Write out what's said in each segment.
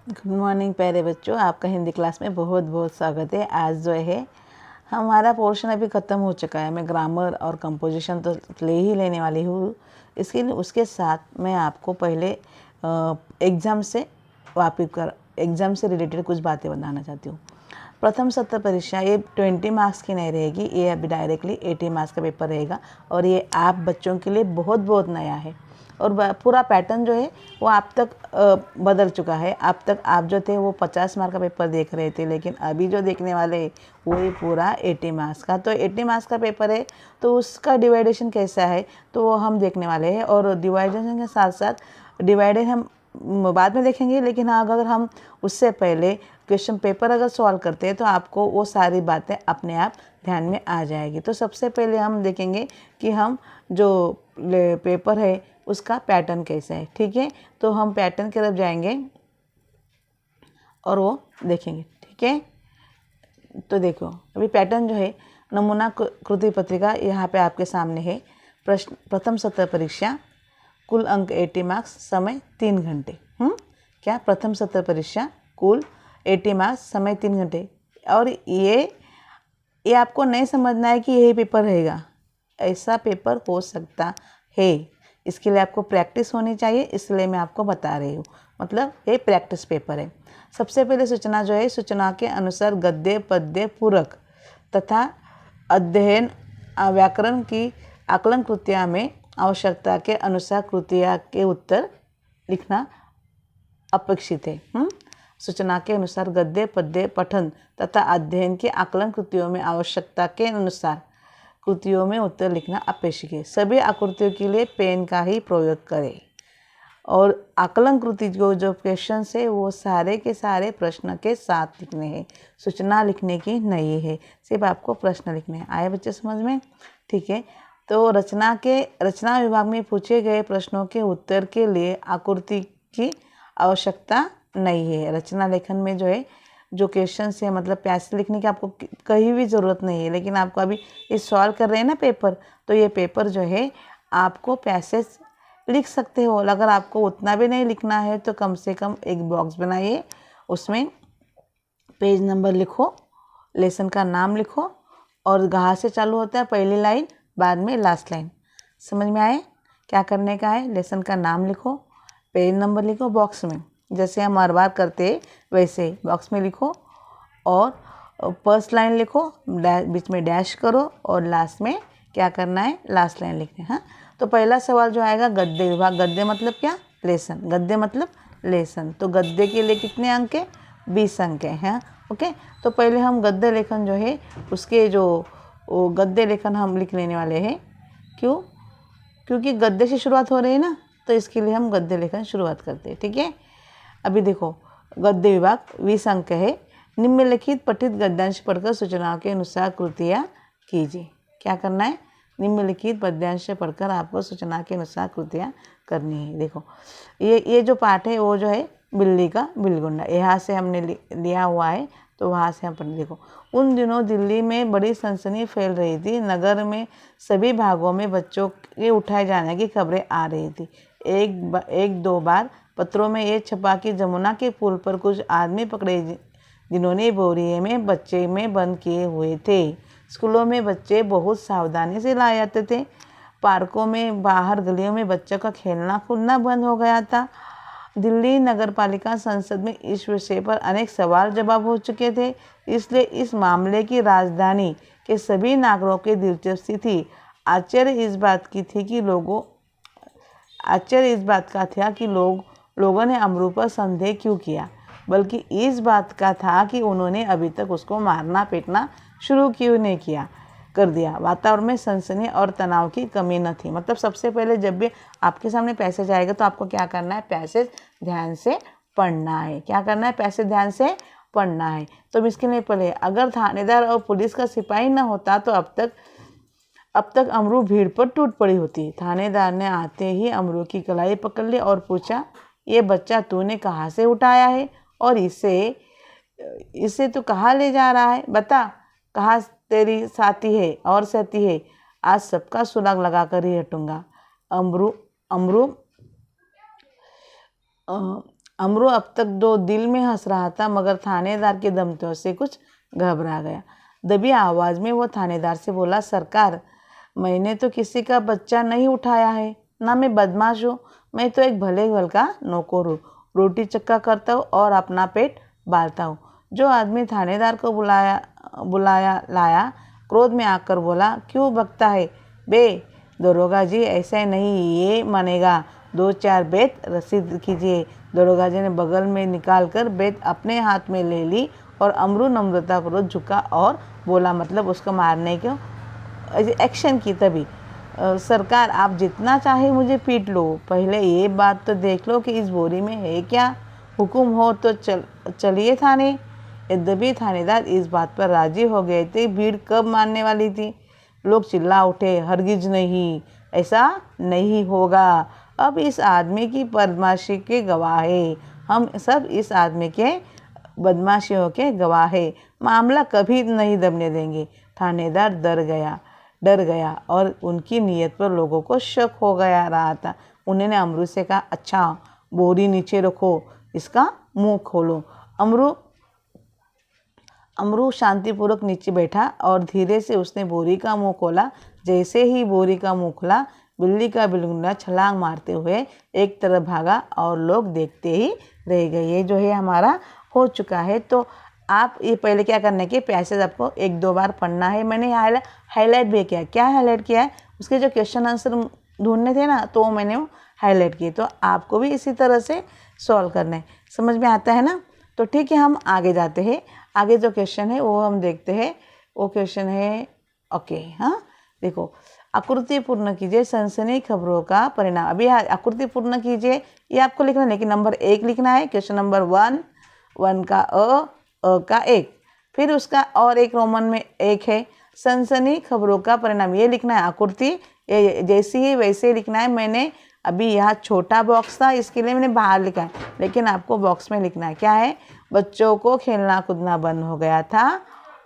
Good morning प्यारे बच्चों, आपका हिंदी क्लास में बहुत बहुत स्वागत है। आज जो है हमारा पोर्शन अभी ख़त्म हो चुका है। मैं ग्रामर और कंपोजिशन तो लेने वाली हूँ। इसके लिए उसके साथ मैं आपको पहले एग्ज़ाम से रिलेटेड कुछ बातें बताना चाहती हूँ। प्रथम सत्र परीक्षा ये 20 मार्क्स की नहीं रहेगी, ये अभी डायरेक्टली 80 मार्क्स का पेपर रहेगा और ये आप बच्चों के लिए बहुत बहुत नया है। और पूरा पैटर्न जो है वो आप तक बदल चुका है। अब तक आप जो थे वो 50 मार्क का पेपर देख रहे थे, लेकिन अभी जो देखने वाले हैं वो ही पूरा 80 मार्क्स का। तो 80 मार्क्स का पेपर है तो उसका डिवाइडेशन कैसा है तो वो हम देखने वाले हैं। और डिवाइडेशन के साथ साथ डिवाइडेड हम बाद में देखेंगे, लेकिन हाँ अगर हम उससे पहले क्वेश्चन पेपर अगर सॉल्व करते हैं तो आपको वो सारी बातें अपने आप ध्यान में आ जाएगी। तो सबसे पहले हम देखेंगे कि हम जो पेपर है उसका पैटर्न कैसा है। ठीक है, तो हम पैटर्न की तरफ जाएंगे और वो देखेंगे। ठीक है, तो देखो अभी पैटर्न जो है नमूना कृति पत्रिका यहाँ पे आपके सामने है। प्रश्न प्रथम सत्र परीक्षा, कुल अंक 80 मार्क्स, समय 3 घंटे। क्या प्रथम सत्र परीक्षा कुल 80 मार्क्स, समय 3 घंटे। और ये आपको नहीं समझना है कि यही पेपर रहेगा, ऐसा पेपर हो सकता है। इसके लिए आपको प्रैक्टिस होनी चाहिए, इसलिए मैं आपको बता रही हूँ। मतलब ये प्रैक्टिस पेपर है। सबसे पहले सूचना जो है, सूचना के अनुसार गद्य पद्य पूरक तथा अध्ययन व्याकरण की आकलन कृतियाँ में आवश्यकता के अनुसार कृतियाँ के उत्तर लिखना अपेक्षित है। सूचना के अनुसार गद्य पद्य पठन तथा अध्ययन की आकलन कृतियों में आवश्यकता के अनुसार कृतियों में उत्तर लिखना अपेक्षित है। सभी आकृतियों के लिए पेन का ही प्रयोग करें। और आकलन कृति को जो क्वेश्चन है वो सारे के सारे प्रश्न के साथ लिखने हैं, सूचना लिखने की नहीं है, सिर्फ आपको प्रश्न लिखने हैं। आए बच्चे समझ में? ठीक है, तो रचना विभाग में पूछे गए प्रश्नों के उत्तर के लिए आकृति की आवश्यकता नहीं है। रचना लेखन में जो है जो क्वेश्चन है, मतलब पैसेज लिखने की आपको कहीं भी ज़रूरत नहीं है। लेकिन आपको अभी ये सॉल्व कर रहे हैं ना पेपर, तो ये पेपर जो है आपको पैसेज लिख सकते हो। अगर आपको उतना भी नहीं लिखना है तो कम से कम एक बॉक्स बनाइए, उसमें पेज नंबर लिखो, लेसन का नाम लिखो और कहाँ से चालू होता है पहली लाइन, बाद में लास्ट लाइन। समझ में आए? क्या करने का है, लेसन का नाम लिखो, पेज नंबर लिखो बॉक्स में, जैसे हम हर बार करते हैं वैसे बॉक्स में लिखो और फर्स्ट लाइन लिखो, बीच में डैश करो और लास्ट में क्या करना है, लास्ट लाइन लिखना है। हाँ, तो पहला सवाल जो आएगा गद्य विभाग। गद्य मतलब क्या? लेसन। गद्य मतलब लेसन। तो गद्य के लिए कितने अंक है? 20 अंक हैं। ओके, तो पहले हम गद्य लेखन जो है उसके जो गद्य लेखन हम लिख लेने वाले हैं। क्यों? क्योंकि गद्य से शुरुआत हो रही है ना, तो इसके लिए हम गद्य लेखन शुरुआत करते हैं। ठीक है, अभी देखो गद्य विभाग 20 अंक है। निम्नलिखित पठित गद्यांश पढ़कर सूचनाओं के अनुसार कृतियाँ कीजिए। क्या करना है? निम्नलिखित पद्यांश पढ़कर आपको सूचना के अनुसार कृतियाँ करनी है। देखो ये जो पाठ है वो जो है बिल्ली का बिलगुंडा, यहाँ से हमने लिया हुआ है, तो वहाँ से हम पढ़ें। देखो, उन दिनों दिल्ली में बड़ी सनसनी फैल रही थी। नगर में सभी भागों में बच्चों के उठाए जाने की खबरें आ रही थी। एक दो बार पत्रों में ये छपा कि जमुना के पुल पर कुछ आदमी पकड़े जिन्होंने बोरिए में बच्चे में बंद किए हुए थे। स्कूलों में बच्चे बहुत सावधानी से लाए जाते थे। पार्कों में, बाहर गलियों में बच्चों का खेलना कूदना बंद हो गया था। दिल्ली नगरपालिका संसद में इस विषय पर अनेक सवाल जवाब हो चुके थे, इसलिए इस मामले की राजधानी के सभी नागरिकों की दिलचस्पी थी। आश्चर्य इस बात का था कि लोगों ने अमरू पर संदेह क्यों किया, बल्कि इस बात का था कि उन्होंने अभी तक उसको मारना पीटना शुरू क्यों नहीं कर दिया। वातावरण में सनसनी और तनाव की कमी न थी। मतलब सबसे पहले जब भी आपके सामने पैसेज आएगा तो आपको क्या करना है, पैसेज ध्यान से पढ़ना है। क्या करना है? पैसेज ध्यान से पढ़ना है। तो इसके लिए पहले अगर थानेदार और पुलिस का सिपाही न होता तो अब तक अमरू भीड़ पर टूट पड़ी होती। थानेदार ने आते ही अमरू की कलाई पकड़ ली और पूछा, ये बच्चा तूने कहाँ से उठाया है और इसे तू कहाँ ले जा रहा है? बता, कहाँ तेरी साथी है और सहती है? आज सबका सुराग लगा कर ही हटूंगा। अमरू अमरू अब तक दो दिल में हंस रहा था, मगर थानेदार के धमकियों से कुछ घबरा गया। दबी आवाज़ में वो थानेदार से बोला, सरकार, मैंने तो किसी का बच्चा नहीं उठाया है, ना मैं बदमाश हूँ, मैं तो एक भले घर का नौकर हूँ, रोटी चक्का करता हूँ और अपना पेट बांधता हूँ। जो आदमी थानेदार को बुलाया लाया क्रोध में आकर बोला, क्यों बकता है बे? दरोगा जी, ऐसा नहीं ये मानेगा, 2-4 बेत रसीद कीजिए। दरोगा जी ने बगल में निकाल कर बेत अपने हाथ में ले ली और अमरू नम्रतापूर्वक झुका और बोला, मतलब उसको मारने को एक्शन की। तभी सरकार, आप जितना चाहे मुझे पीट लो, पहले ये बात तो देख लो कि इस बोरी में है क्या। हुक्म हो तो चलिए थाने। यद्यपि थानेदार इस बात पर राजी हो गए थे, भीड़ कब मारने वाली थी। लोग चिल्ला उठे, हरगिज नहीं, ऐसा नहीं होगा। अब इस आदमी की बदमाशी के गवाह है, हम सब इस आदमी के बदमाशियों के गवाह है, मामला कभी नहीं दबने देंगे। थानेदार डर गया और उनकी नीयत पर लोगों को शक हो गया रहा था। उन्होंने अमरू से कहा, अच्छा बोरी नीचे रखो, इसका मुंह खोलो। अमरू शांतिपूर्वक नीचे बैठा और धीरे से उसने बोरी का मुंह खोला। जैसे ही बोरी का मुंह खुला, बिल्ली का बिलगुंडा छलांग मारते हुए एक तरफ भागा और लोग देखते ही रह गए। ये जो है हमारा हो चुका है। तो आप ये पहले क्या करना है, पैसेज आपको 1-2 बार पढ़ना है। मैंने हाईलाइट भी किया। क्या हाईलाइट किया है? उसके जो क्वेश्चन आंसर ढूंढने थे ना, तो मैंने हाईलाइट किए। तो आपको भी इसी तरह से सॉल्व करना है। समझ में आता है ना? तो ठीक है, हम आगे जाते हैं। आगे जो क्वेश्चन है वो हम देखते हैं। वो क्वेश्चन है, ओके, हाँ देखो, आकृति पूर्ण कीजिए, सनसनी खबरों का परिणाम। अभी आकृति पूर्ण कीजिए, ये आपको लिखना है, लेकिन नंबर 1 लिखना है। क्वेश्चन नंबर 1 का अ का 1, फिर उसका और एक रोमन में 1 है। सनसनी खबरों का परिणाम ये लिखना है। आकृति जैसी ही वैसे लिखना है। मैंने अभी यहाँ छोटा बॉक्स था, इसके लिए मैंने बाहर लिखा है, लेकिन आपको बॉक्स में लिखना है। क्या है? बच्चों को खेलना कूदना बंद हो गया था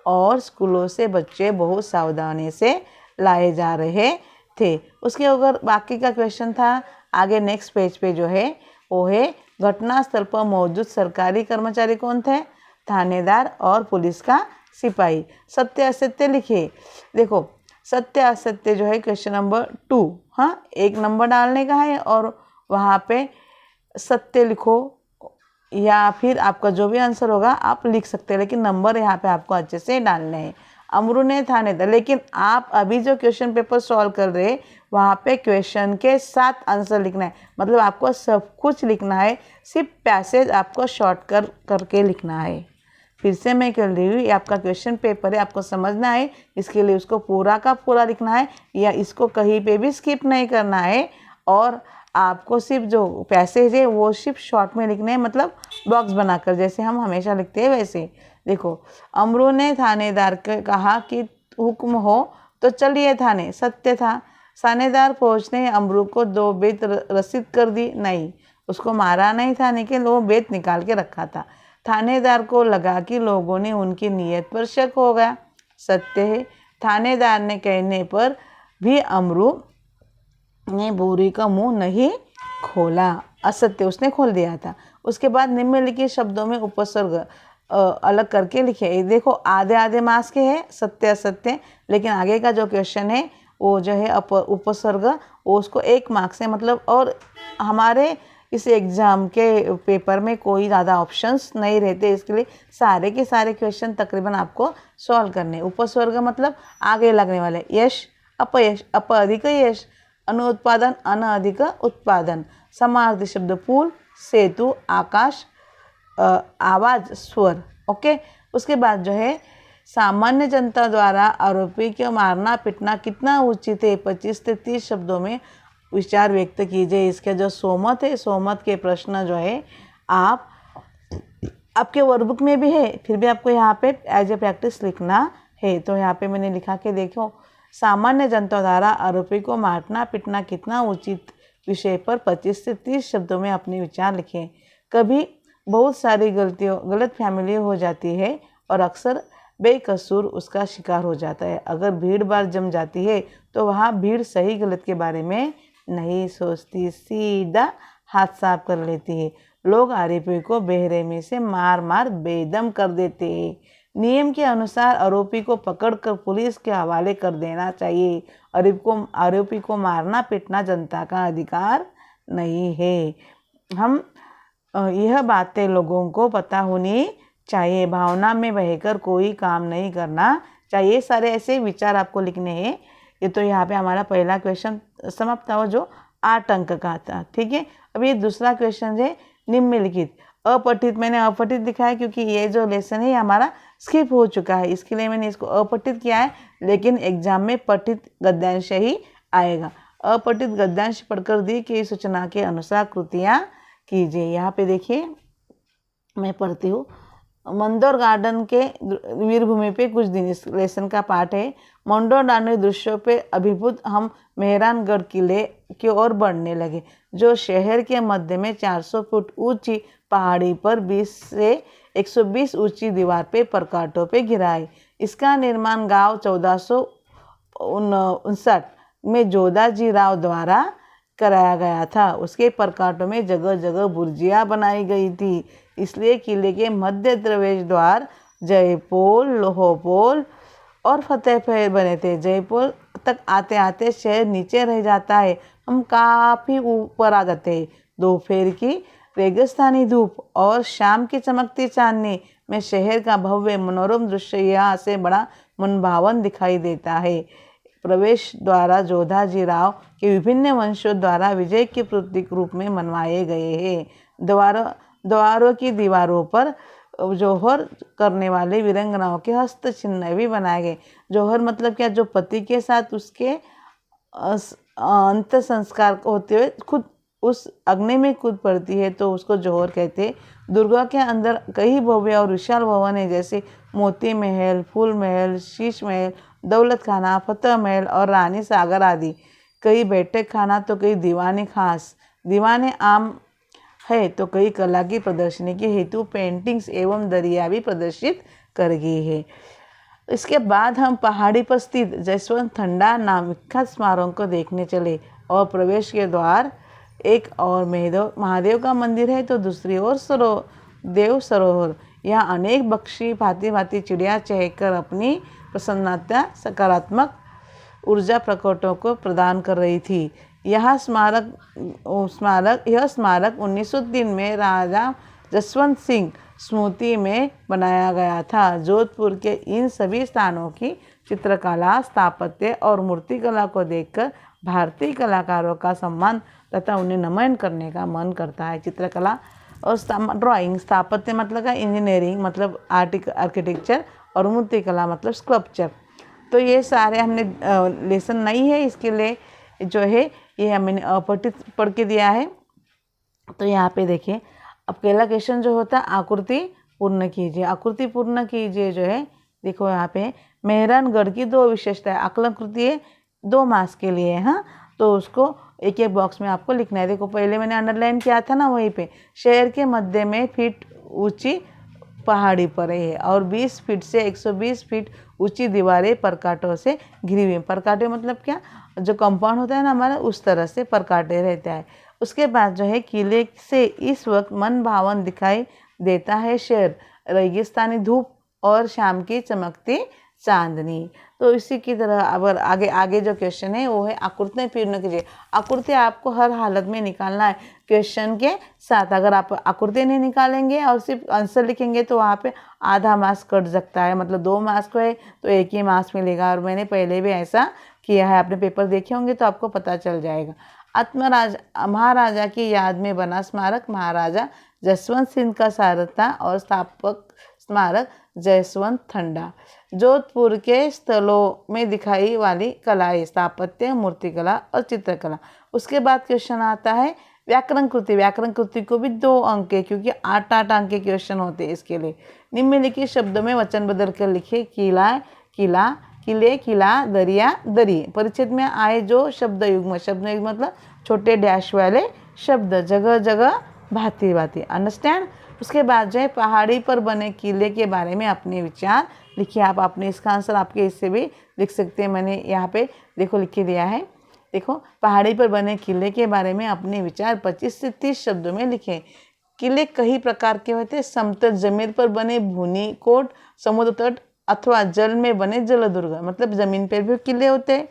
और स्कूलों से बच्चे बहुत सावधानी से लाए जा रहे थे। उसके अगर बाकी का क्वेश्चन था, आगे नेक्स्ट पेज पे जो है वो है, घटनास्थल पर मौजूद सरकारी कर्मचारी कौन थे? थानेदार और पुलिस का सिपाही। सत्य असत्य लिखिए। देखो, सत्य असत्य जो है क्वेश्चन नंबर 2, हाँ, 1 नंबर डालने का है और वहाँ पे सत्य लिखो, या फिर आपका जो भी आंसर होगा आप लिख सकते हैं, लेकिन नंबर यहाँ पे आपको अच्छे से डालने हैं। अमरू ने थानेदार, लेकिन आप अभी जो क्वेश्चन पेपर सॉल्व कर रहे हैं वहाँ पे क्वेश्चन के साथ आंसर लिखना है। मतलब आपको सब कुछ लिखना है, सिर्फ पैसेज आपको शॉर्ट करके लिखना है। फिर से मैं कर रही हूँ, ये आपका क्वेश्चन पेपर है, आपको समझना है। इसके लिए उसको पूरा का पूरा लिखना है, या इसको कहीं पे भी स्किप नहीं करना है। और आपको सिर्फ जो पैसेज है वो सिर्फ शॉर्ट में लिखने हैं, मतलब बॉक्स बनाकर, जैसे हम हमेशा लिखते हैं वैसे। देखो, अमरू ने थानेदार को कहा कि हुक्म हो तो चलिए थाने। सत्य था। थानेदार पहुँचने अमरू को 2 बेत रसीद कर दी। नहीं, उसको मारा नहीं था, लेकिन वो बेत निकाल के रखा था। थानेदार को लगा कि लोगों ने उनकी नीयत पर शक हो गया। सत्य है, थानेदार ने कहने पर भी अमरू ने बोरी का मुंह नहीं खोला। असत्य, उसने खोल दिया था। उसके बाद निम्नलिखित शब्दों में उपसर्ग अलग करके लिखे। देखो, आधे आधे मार्क्स के है, सत्य असत्य, लेकिन आगे का जो क्वेश्चन है वो जो है उपसर्ग, वो उसको 1 मार्क्स है, मतलब। और हमारे इस एग्ज़ाम के पेपर में कोई ज़्यादा ऑप्शंस नहीं रहते, इसके लिए सारे के सारे क्वेश्चन तकरीबन आपको सॉल्व करने। उपसर्ग मतलब आगे लगने वाले, यश अपयश, अप अधिक यश, अनुत्पादन अन अधिक उत्पादन, समानार्थी शब्द पुल, सेतु, आकाश, आवाज़, स्वर। ओके, उसके बाद जो है, सामान्य जनता द्वारा आरोपी को मारना पीटना कितना उचित है, 25 से 30 शब्दों में विचार व्यक्त कीजिए। इसके जो सोमत है, सोमत के प्रश्न जो है आपके वर्कबुक में भी है, फिर भी आपको यहाँ पे एज ए प्रैक्टिस लिखना है। तो यहाँ पे मैंने लिखा के देखो, सामान्य जनता द्वारा आरोपी को मारना पीटना कितना उचित विषय पर 25 से 30 शब्दों में अपने विचार लिखें। कभी बहुत सारी गलत फहमी हो जाती है और अक्सर बेकसूर उसका शिकार हो जाता है। अगर भीड़ भाड़ जम जाती है तो वहाँ भीड़ सही गलत के बारे में नहीं सोचती, सीधा हाथ साफ कर लेती है। लोग आरोपी को बेरहमी से मार मार बेदम कर देते हैं। नियम के अनुसार आरोपी को पकड़कर पुलिस के हवाले कर देना चाहिए। आरोपी को मारना पीटना जनता का अधिकार नहीं है। हम यह बातें लोगों को पता होनी चाहिए। भावना में बहकर कोई काम नहीं करना चाहिए। सारे ऐसे विचार आपको लिखने हैं। ये तो यहाँ पे हमारा पहला क्वेश्चन समाप्त हुआ जो 8 अंक का था। ठीक है, अब ये दूसरा क्वेश्चन है निम्नलिखित अपठित। मैंने अपठित लिखा है क्योंकि ये जो लेसन है ये हमारा स्किप हो चुका है, इसके लिए मैंने इसको अपठित किया है, लेकिन एग्जाम में पठित गद्यांश ही आएगा। अपठित गद्यांश पढ़कर दी गई सूचना के अनुसार कृतियाँ कीजिए। यहाँ पे देखिए मैं पढ़ती हूँ। मंदोर गार्डन के वीरभूमि पे कुछ दिन, इस लेसन का पाठ है। मंदोर गार्डन दृश्यों पे अभिभूत हम मेहरानगढ़ किले की ओर बढ़ने लगे, जो शहर के मध्य में 400 फुट ऊंची पहाड़ी पर 20 से 120 ऊंची दीवार पे परकाटों पे घिरा है। इसका निर्माण गांव 1459 में जोधाजी राव द्वारा कराया गया था। उसके परकाटों में जगह जगह बुर्जियाँ बनाई गई थी, इसलिए किले के मध्य प्रवेश द्वार जयपोल, लोहपोल और फतेहपुर बने थे। जयपोल तक आते आते शहर नीचे रह जाता है, हम काफ़ी ऊपर आ जाते हैं। दोपहर की रेगिस्तानी धूप और शाम की चमकती चांदनी में शहर का भव्य मनोरम दृश्य यहाँ से बड़ा मनभावन दिखाई देता है। प्रवेश द्वारा जोधाजी राव के विभिन्न वंशों द्वारा विजय के प्रतीक रूप में मनवाए गए हैं। द्वारों की दीवारों पर जौहर करने वाले वीरांगनाओं के हस्त चिन्ह भी बनाए गए। जौहर मतलब क्या, जो पति के साथ उसके अंत संस्कार होते हुए खुद उस अग्नि में कूद पड़ती है तो उसको जौहर कहते हैं। दुर्गा के अंदर कई भव्य और विशाल भवन है, जैसे मोती महल, फूल महल, शीश महल, दौलत खाना, फतेह महल और रानी सागर आदि। कई बैठक खाना तो कई दीवाने खास, दीवाने आम है तो कई कला की प्रदर्शनी के हेतु पेंटिंग्स एवं दरिया भी प्रदर्शित कर गई है। इसके बाद हम पहाड़ी पर स्थित जसवंत थंडा नाम विख्यात स्मारक को देखने चले और प्रवेश के द्वार एक और महादेव का मंदिर है तो दूसरी ओर देव सरोवर। यहाँ अनेक पक्षी भांति भांति चिड़िया चहककर अपनी प्रसन्नता सकारात्मक ऊर्जा प्रकटों को प्रदान कर रही थी। यह स्मारक 1903 में राजा जसवंत सिंह स्मृति में बनाया गया था। जोधपुर के इन सभी स्थानों की चित्रकला, स्थापत्य और मूर्तिकला को देखकर भारतीय कलाकारों का सम्मान तथा उन्हें नमन करने का मन करता है। चित्रकला और ड्राइंग, स्थापत्य मतलब का इंजीनियरिंग मतलब आर्किटेक्चर और मूर्तिकला मतलब स्कल्पचर। तो ये सारे हमने लेसन नहीं है, इसके लिए जो है ये हमने अपठित पढ़ के दिया है। तो यहाँ पे देखिए अब पहला क्वेश्चन जो होता है आकृति पूर्ण कीजिए। आकृति पूर्ण कीजिए जो है, देखो यहाँ पे मेहरानगढ़ की 2 विशेषताएं आकलन कृति है, 2 मार्क्स के लिए। हाँ, तो उसको एक एक बॉक्स में आपको लिखना है। देखो पहले मैंने अंडरलाइन किया था ना, वहीं पे शहर के मध्य में फीट ऊंची पहाड़ी पर है और 20 फीट से 120 फीट ऊंची दीवारें परकाटों से घिरी हुई। परकाटे मतलब क्या, जो कंपाउंड होता है ना हमारा, उस तरह से परकाटे रहता है। उसके बाद जो है किले से इस वक्त मन भावन दिखाई देता है शहर, रेगिस्तानी धूप और शाम की चमकती चांदनी। तो इसी की तरह अब आगे जो क्वेश्चन है वो है आकृति पूर्ण कीजिए। आकृति आपको हर हालत में निकालना है क्वेश्चन के साथ। अगर आप आकृति नहीं निकालेंगे और सिर्फ आंसर लिखेंगे तो वहाँ पे आधा मार्क्स कट सकता है, मतलब 2 मार्क्स को है तो 1 ही मार्क्स मिलेगा। और मैंने पहले भी ऐसा किया है, आपने पेपर देखे होंगे तो आपको पता चल जाएगा। महाराजा की याद में बना स्मारक महाराजा जसवंत सिंह का सारथा और स्थापक स्मारक जसवंत थंडा। जोधपुर के स्थलों में दिखाई वाली कलाएं, स्थापत्य, मूर्तिकला और चित्रकला। उसके बाद क्वेश्चन आता है व्याकरण कृति। व्याकरण कृति को भी 2 अंक है क्योंकि 8-8 अंक के क्वेश्चन होते हैं। इसके लिए निम्नलिखित शब्दों में वचन बदल कर लिखे। किला, किला, किले, किला, दरिया, दरी। परिच्छेद में आए जो शब्द युग्म मतलब छोटे डैश वाले शब्द, जगह जगह भांति भांति। अंडरस्टैंड। उसके बाद जो है पहाड़ी पर बने किले के बारे में अपने विचार लिखिए। आप अपने इसका आंसर आपके इससे भी लिख सकते हैं। मैंने यहाँ पे देखो लिख के दिया है। देखो पहाड़ी पर बने किले के बारे में अपने विचार 25 से 30 शब्दों में लिखें। किले कई प्रकार के होते हैं। समतल जमीन पर बने भूनी कोट, समुद्र तट अथवा जल में बने जलदुर्ग। मतलब जमीन पर भी किले होते हैं,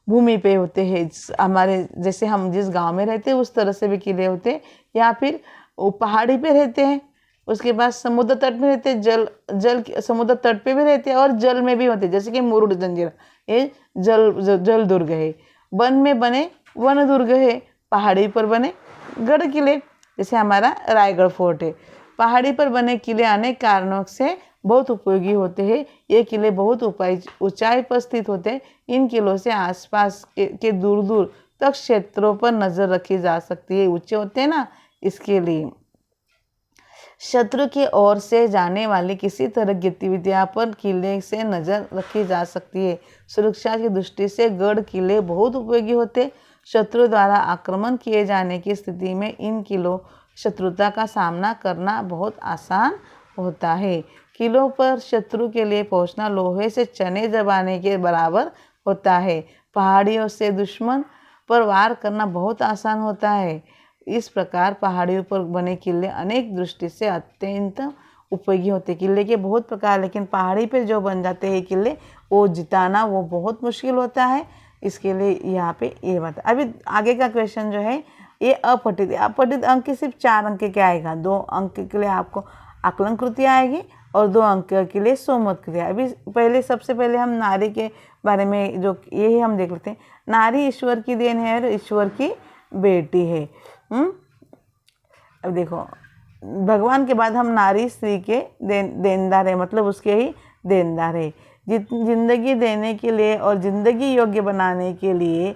भूमि पे होते हैं, हमारे जैसे हम जिस गांव में रहते हैं उस तरह से भी किले होते हैं, या फिर वो पहाड़ी पे रहते हैं। उसके बाद समुद्र तट में रहते हैं, जल समुद्र तट पे भी रहते हैं और जल में भी होते हैं, जैसे कि मुरुड जंजीरा, ये जल दुर्ग है। वन में बने वन दुर्ग है, पहाड़ी पर बने गढ़ किले, जैसे हमारा रायगढ़ फोर्ट है। पहाड़ी पर बने किले अनेक कारणों से बहुत उपयोगी होते हैं। ये किले बहुत ऊंचाई पर स्थित होते हैं। इन किलों से आसपास के दूर दूर तक क्षेत्रों पर नजर रखी जा सकती है। ऊंचे होते हैं ना, इसके लिए। शत्रु की ओर से जाने वाली किसी तरह गतिविधियां पर किले से नजर रखी जा सकती है। सुरक्षा की दृष्टि से गढ़ किले बहुत उपयोगी होते। शत्रु द्वारा आक्रमण किए जाने की स्थिति में इन किलों शत्रुता का सामना करना बहुत आसान होता है। किलों पर शत्रु के लिए पहुंचना लोहे से चने दबाने के बराबर होता है। पहाड़ियों से दुश्मन पर वार करना बहुत आसान होता है। इस प्रकार पहाड़ियों पर बने किले अनेक दृष्टि से अत्यंत उपयोगी होते हैं। किले के बहुत प्रकार, लेकिन पहाड़ी पे जो बन जाते हैं किले, वो जिताना वो बहुत मुश्किल होता है। इसके लिए यहाँ पे ये बात। अभी आगे का क्वेश्चन जो है ये अपठित। अपठित अंक सिर्फ 4 अंक के आएगा। 2 अंक के लिए आपको आकलन कृति आएगी और 2 अंक के लिए सोमत क्रिया। अभी पहले सबसे पहले हम नारी के बारे में जो यही हम देख लेते हैं। नारी ईश्वर की देन है और ईश्वर की बेटी है। अब देखो, भगवान के बाद हम नारी स्त्री के देनदार है, मतलब उसके ही देनदार है। जिंदगी देने के लिए और जिंदगी योग्य बनाने के लिए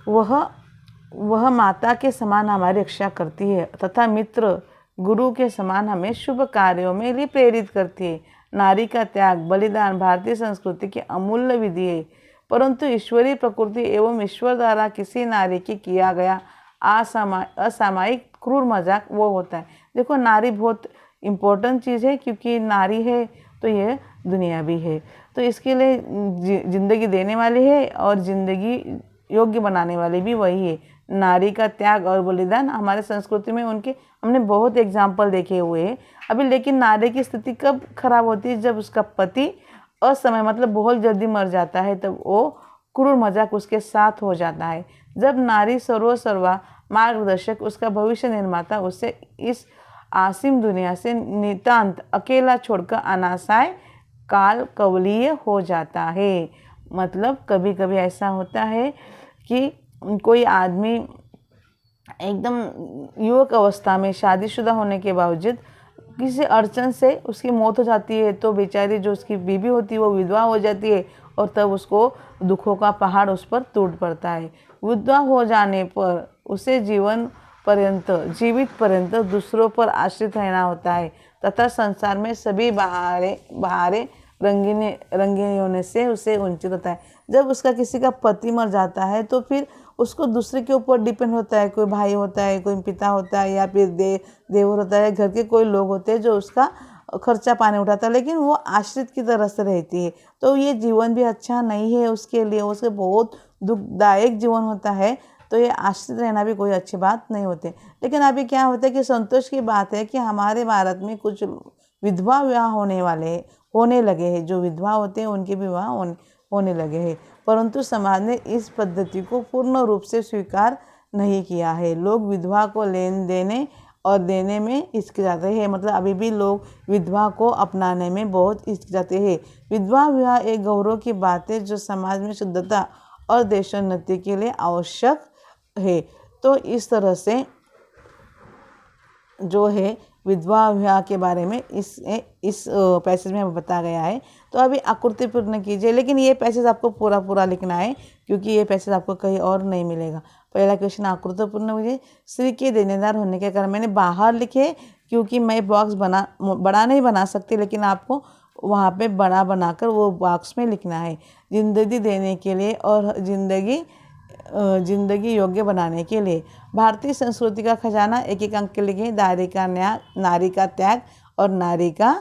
वह माता के समान हमारी रक्षा करती है तथा मित्र गुरु के समान हमें शुभ कार्यों में लिए प्रेरित करती है। नारी का त्याग बलिदान भारतीय संस्कृति की अमूल्य विधि है, परंतु ईश्वरीय प्रकृति एवं ईश्वर द्वारा किसी नारी की किया गया असामायिक क्रूर मजाक वो होता है। देखो, नारी बहुत इम्पोर्टेंट चीज़ है, क्योंकि नारी है तो ये दुनिया भी है। तो इसके लिए जिंदगी देने वाली है और जिंदगी योग्य बनाने वाली भी वही है। नारी का त्याग और बलिदान हमारे संस्कृति में उनके हमने बहुत एग्जाम्पल देखे हुए हैं अभी। लेकिन नारी की स्थिति कब खराब होती है? जब उसका पति असमय, मतलब बहुत जल्दी मर जाता है, तब वो क्रूर मजाक उसके साथ हो जाता है। जब नारी सर्वा मार्गदर्शक, उसका भविष्य निर्माता, उसे इस आसिम दुनिया से नितांत अकेला छोड़कर अनासाय काल कवलीय हो जाता है। मतलब कभी कभी ऐसा होता है कि कोई आदमी एकदम युवक अवस्था में शादीशुदा होने के बावजूद किसी अड़चन से उसकी मौत हो जाती है, तो बेचारी जो उसकी बीवी होती है वो विधवा हो जाती है और तब उसको दुखों का पहाड़ उस पर टूट पड़ता है। विधवा हो जाने पर उसे जीवित पर्यंत दूसरों पर आश्रित रहना होता है तथा संसार में सभी बहारे रंगीन होने से उसे वंचित होता है। जब उसका किसी का पति मर जाता है तो फिर उसको दूसरे के ऊपर डिपेंड होता है। कोई भाई होता है, कोई पिता होता है, या फिर देवर होता है, घर के कोई लोग होते हैं जो उसका खर्चा पानी उठाता है, लेकिन वो आश्रित की तरह से रहती है। तो ये जीवन भी अच्छा नहीं है उसके लिए, उसके बहुत दुखदायक जीवन होता है। तो ये आश्रित रहना भी कोई अच्छी बात नहीं होती। लेकिन अभी क्या होता है कि संतोष की बात है कि हमारे भारत में कुछ विधवा विवाह होने लगे हैं। जो विधवा होते हैं उनके विवाह होने लगे हैं, परंतु समाज ने इस पद्धति को पूर्ण रूप से स्वीकार नहीं किया है। लोग विधवा को देने और देने में हिचकिचाते हैं। मतलब अभी भी लोग विधवा को अपनाने में बहुत हिचकिचाते हैं। विधवा विवाह एक गौरव की बात है जो समाज में शुद्धता और देशोन्नति के लिए आवश्यक है। तो इस तरह से जो है विधवा विवाह के बारे में इस पैसेज में बताया गया है। तो अभी आकृति पूर्ण कीजिए, लेकिन ये पैसेज आपको पूरा लिखना है क्योंकि ये पैसेज आपको कहीं और नहीं मिलेगा। पहला क्वेश्चन आकृति पूर्ण कीजिए। स्त्री के देनेदार होने के कारण मैंने बाहर लिखे क्योंकि मैं बॉक्स बड़ा नहीं बना सकती, लेकिन आपको वहाँ पे बड़ा बनाकर वो बॉक्स में लिखना है। जिंदगी देने के लिए और जिंदगी योग्य बनाने के लिए भारतीय संस्कृति का खजाना। एक अंक के लिखे। नारी का त्याग और नारी का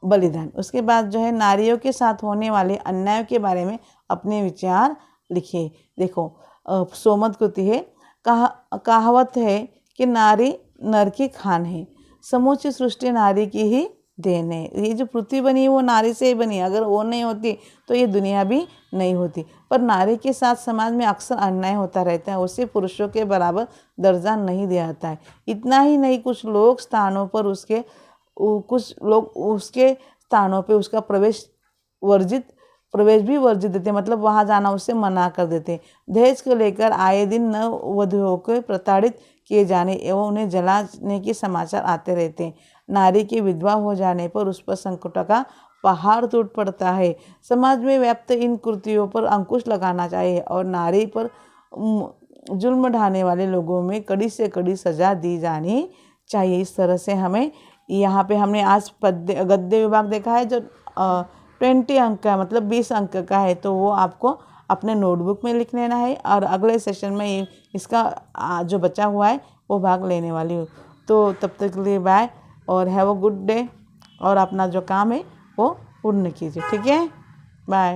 बलिदान। उसके बाद जो है नारियों के साथ होने वाले अन्याय के बारे में अपने विचार लिखिए। देखो, सोमत कृति है। कहावत है कि नारी नर की खान है। समूची सृष्टि नारी की ही देन है। ये जो पृथ्वी बनी है वो नारी से ही बनी है। अगर वो नहीं होती तो ये दुनिया भी नहीं होती। पर नारी के साथ समाज में अक्सर अन्याय होता रहता है। उसे पुरुषों के बराबर दर्जा नहीं दिया जाता है। इतना ही नहीं, कुछ लोग स्थानों पर उसके स्थानों पे उसका प्रवेश भी वर्जित देते, मतलब वहाँ जाना उससे मना कर देते। दहेज को लेकर आए दिन नववधुओं को प्रताड़ित किए जाने एवं उन्हें जलाने के समाचार आते रहते हैं। नारी की विधवा हो जाने पर उस पर संकटों का पहाड़ टूट पड़ता है। समाज में व्याप्त इन कृतियों पर अंकुश लगाना चाहिए और नारी पर जुल्म ढाने वाले लोगों में कड़ी से कड़ी सजा दी जानी चाहिए। इस तरह से हमें यहाँ पे हमने आज गद्य विभाग देखा है जो 20 अंक का, मतलब 20 अंक का है, तो वो आपको अपने नोटबुक में लिख लेना है और अगले सेशन में इसका जो बचा हुआ है वो भाग लेने वाली हूँ। तो तब तक के लिए बाय और हैव अ गुड डे, और अपना जो काम है वो पूर्ण कीजिए। ठीक है, बाय।